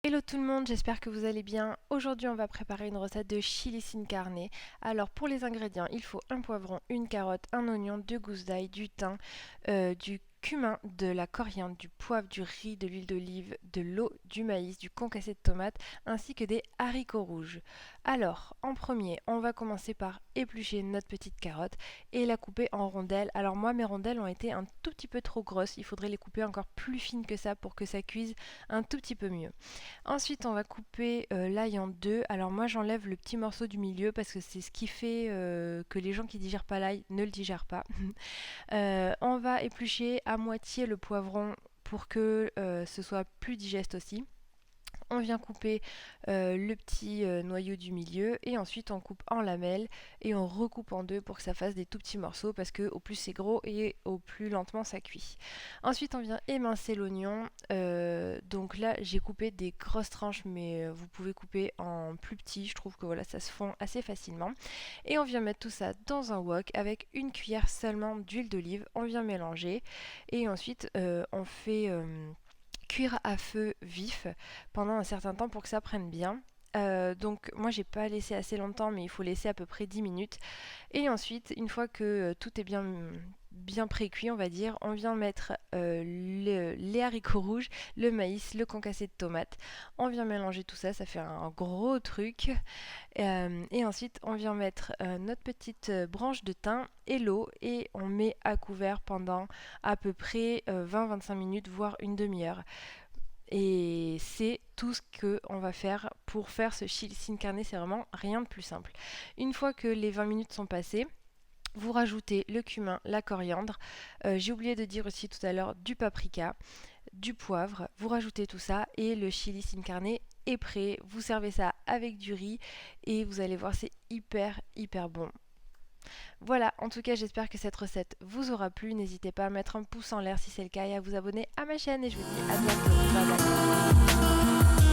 Hello tout le monde, j'espère que vous allez bien. Aujourd'hui on va préparer une recette de chili sin carne. Alors pour les ingrédients, il faut un poivron, une carotte, un oignon, deux gousses d'ail, du thym, du cumin, de la coriandre, du poivre, du riz, de l'huile d'olive, de l'eau, du maïs, du concassé de tomates ainsi que des haricots rouges. Alors en premier, on va commencer par éplucher notre petite carotte et la couper en rondelles. Alors moi mes rondelles ont été un tout petit peu trop grosses, il faudrait les couper encore plus fines que ça pour que ça cuise un tout petit peu mieux. Ensuite, on va couper l'ail en deux. Alors moi, j'enlève le petit morceau du milieu parce que c'est ce qui fait que les gens qui digèrent pas l'ail ne le digèrent pas. On va éplucher à moitié le poivron pour que ce soit plus digeste aussi. On vient couper le petit noyau du milieu et ensuite on coupe en lamelles et on recoupe en deux pour que ça fasse des tout petits morceaux parce que au plus c'est gros et au plus lentement ça cuit. Ensuite on vient émincer l'oignon. Donc là j'ai coupé des grosses tranches mais vous pouvez couper en plus petit. Je trouve que voilà ça se fond assez facilement. Et on vient mettre tout ça dans un wok avec une cuillère seulement d'huile d'olive. On vient mélanger et ensuite on fait cuire à feu vif pendant un certain temps pour que ça prenne bien. Donc moi j'ai pas laissé assez longtemps mais il faut laisser à peu près 10 minutes. Et ensuite une fois que tout est bien pré-cuit on va dire, on vient mettre les haricots rouges, le maïs, le concassé de tomates. On vient mélanger tout ça, ça fait un gros truc. Et ensuite, on vient mettre notre petite branche de thym et l'eau et on met à couvert pendant à peu près 20-25 minutes, voire une demi-heure. Et c'est tout ce qu'on va faire pour faire ce chili sin carne, c'est vraiment rien de plus simple. Une fois que les 20 minutes sont passées, vous rajoutez le cumin, la coriandre, j'ai oublié de dire aussi tout à l'heure du paprika, du poivre, vous rajoutez tout ça et le chili sin carne est prêt. Vous servez ça avec du riz et vous allez voir, c'est hyper bon. Voilà, en tout cas j'espère que cette recette vous aura plu. N'hésitez pas à mettre un pouce en l'air si c'est le cas et à vous abonner à ma chaîne et je vous dis à bientôt. Bye bye.